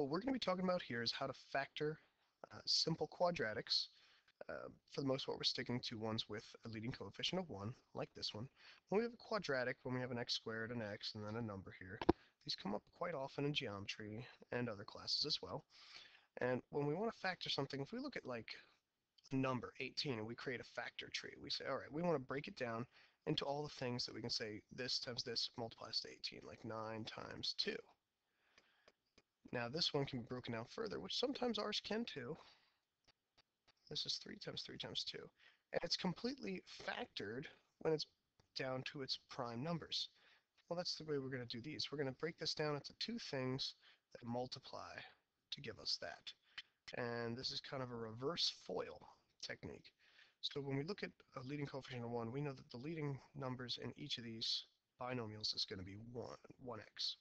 What we're going to be talking about here is how to factor simple quadratics. For the most part, we're sticking to ones with a leading coefficient of 1, like this one. When we have a quadratic, when we have an x squared, an x, and then a number here, these come up quite often in geometry and other classes as well. And when we want to factor something, if we look at like a number, 18, and we create a factor tree, we say, all right, we want to break it down into all the things that we can say this times this multiplies to 18, like 9 times 2. Now this one can be broken down further, which sometimes ours can too. This is 3 times 3 times 2. And it's completely factored when it's down to its prime numbers. Well, that's the way we're going to do these. We're going to break this down into two things that multiply to give us that. And this is kind of a reverse FOIL technique. So when we look at a leading coefficient of 1, we know that the leading numbers in each of these binomials is going to be 1x.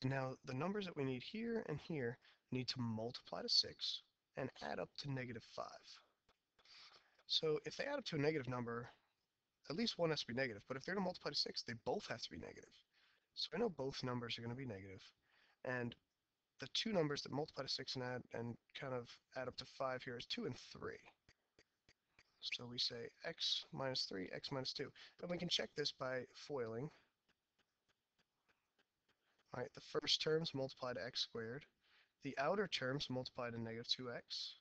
Now, the numbers that we need here and here need to multiply to 6 and add up to negative 5. So if they add up to a negative number, at least one has to be negative, but if they're going to multiply to 6, they both have to be negative. So I know both numbers are going to be negative, and the two numbers that multiply to 6 and kind of add up to 5 here is 2 and 3. So we say x minus 3, x minus 2. And we can check this by foiling. All right, the first terms multiply to x squared. The outer terms multiply to negative 2x.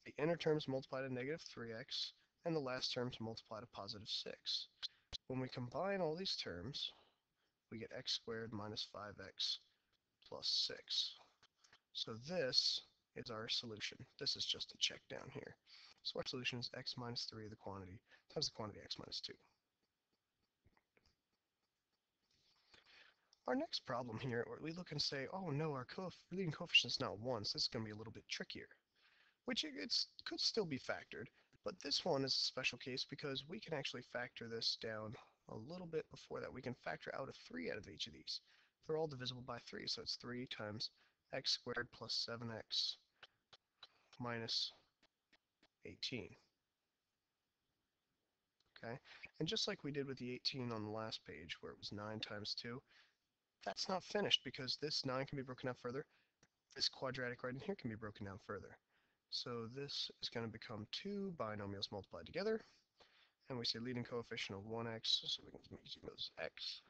The inner terms multiply to negative 3x. And the last terms multiply to positive 6. When we combine all these terms, we get x squared minus 5x plus 6. So this is our solution. This is just a check down here. So our solution is x minus 3, the quantity, times the quantity x minus 2. Our next problem here, we look and say, oh no, our leading coefficient is not 1, so this is going to be a little bit trickier. Which it could still be factored, but this one is a special case because we can actually factor this down a little bit before that. We can factor out a 3 out of each of these. They're all divisible by 3, so it's 3 times x squared plus 7x minus 18. Okay, and just like we did with the 18 on the last page where it was 9 times 2, that's not finished because this 9 can be broken down further. This quadratic right in here can be broken down further. So this is going to become two binomials multiplied together, and we say leading coefficient of 1x, so we can use those x.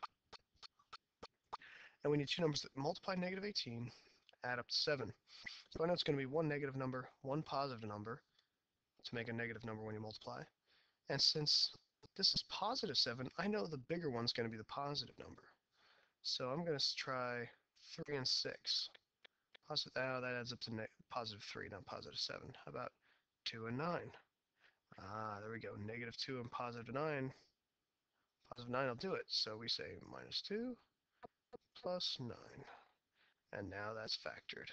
And we need two numbers that multiply negative 18, add up to 7. So I know it's going to be one negative number, one positive number, to make a negative number when you multiply. And since this is positive 7, I know the bigger one's going to be the positive number. So I'm going to try 3 and 6. Positive, that adds up to positive 3, not positive 7. How about 2 and 9? Ah, there we go. Negative 2 and positive 9. Positive 9 will do it. So we say minus 2 plus 9. And now that's factored.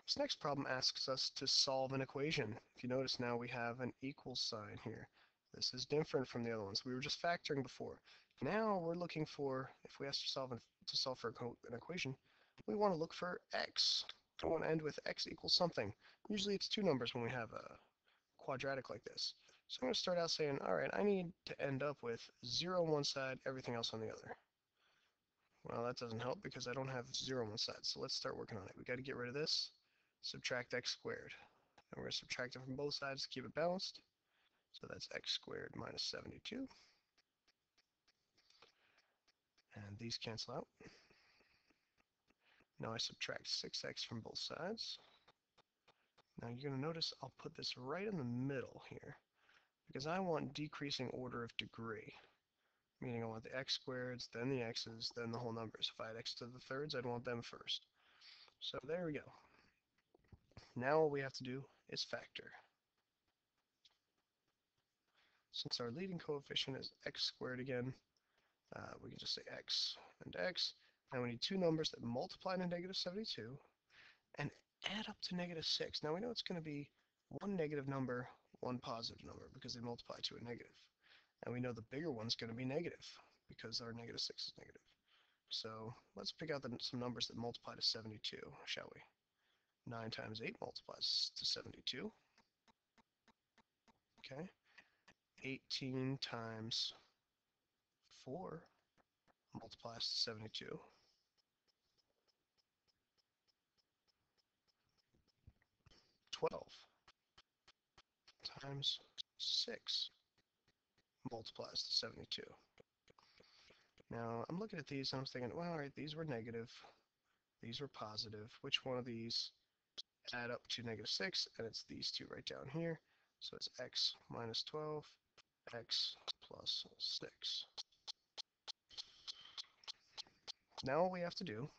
This next problem asks us to solve an equation. If you notice now we have an equal sign here. This is different from the other ones. We were just factoring before. Now we're looking for, if we ask to solve for an equation, we want to look for x. We want to end with x equals something. Usually it's two numbers when we have a quadratic like this. So I'm going to start out saying, all right, I need to end up with 0 on one side, everything else on the other. Well, that doesn't help because I don't have 0 on one side. So let's start working on it. We got to get rid of this. Subtract x squared. And we're going to subtract it from both sides to keep it balanced. So that's x squared minus 72. And these cancel out. Now I subtract 6x from both sides. Now you're going to notice I'll put this right in the middle here because I want decreasing order of degree. Meaning I want the x squareds, then the x's, then the whole numbers. If I had x to the thirds, I'd want them first. So there we go. Now all we have to do is factor. Since our leading coefficient is x squared again, we can just say x and x. Now we need two numbers that multiply to negative 72 and add up to negative 6. Now we know it's going to be one negative number, one positive number because they multiply to a negative. And we know the bigger one's going to be negative because our negative 6 is negative. So let's pick out some numbers that multiply to 72, shall we? 9 times 8 multiplies to 72. Okay. 18 times 4 multiplies to 72. 12 times 6 multiplies to 72. Now, I'm looking at these and I'm thinking, well, all right, these were negative, these were positive. Which one of these add up to negative 6? And it's these two right down here. So it's x minus 12, x plus 6. Now all we have to do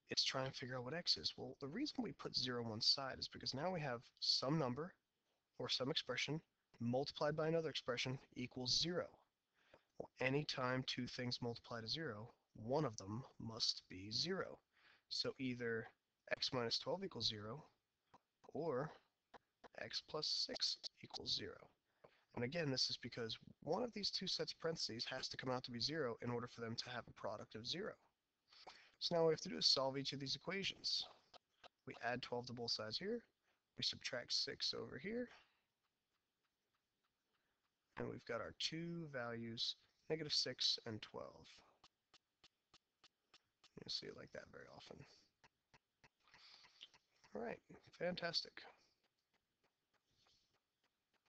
is try and figure out what x is. Well, the reason we put 0 on one side is because now we have some number or some expression multiplied by another expression equals 0. Well, anytime two things multiply to 0, one of them must be 0. So either x minus 12 equals 0 or x plus 6 equals 0. And again, this is because one of these two sets of parentheses has to come out to be 0 in order for them to have a product of 0. So now what we have to do is solve each of these equations. We add 12 to both sides here, we subtract 6 over here, and we've got our two values, negative 6 and 12. You'll see it like that very often. All right, fantastic.